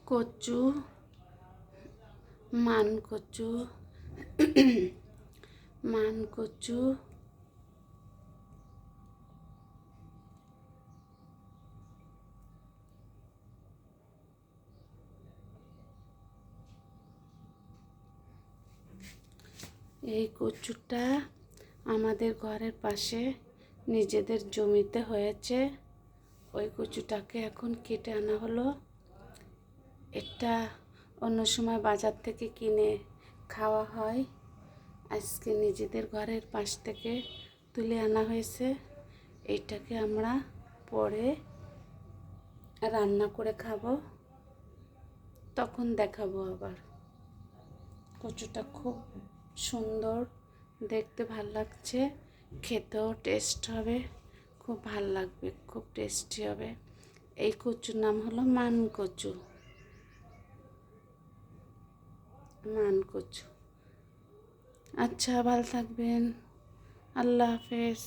কচু, মান কচু, মান কচু, এই কচুটা আমাদের ঘরের পাশে নিজেদের জমিতে হয়েছে। ওই কচুটাকে এখন কেটে আনা হলো। এটা অন্য সময় বাজার থেকে কিনে খাওয়া হয়, আজকে নিজেদের ঘরের পাশ থেকে তুলে আনা হয়েছে। এইটাকে আমরা পরে রান্না করে খাবো, তখন দেখাবো আবার। কচুটা খুব সুন্দর, দেখতে ভাল লাগছে, খেতেও টেস্ট হবে, খুব ভাল লাগবে, খুব টেস্টি হবে। এই কচুর নাম হলো মান কচু, মান কচু। আচ্ছা, ভালো থাকবেন, আল্লাহ হাফেজ।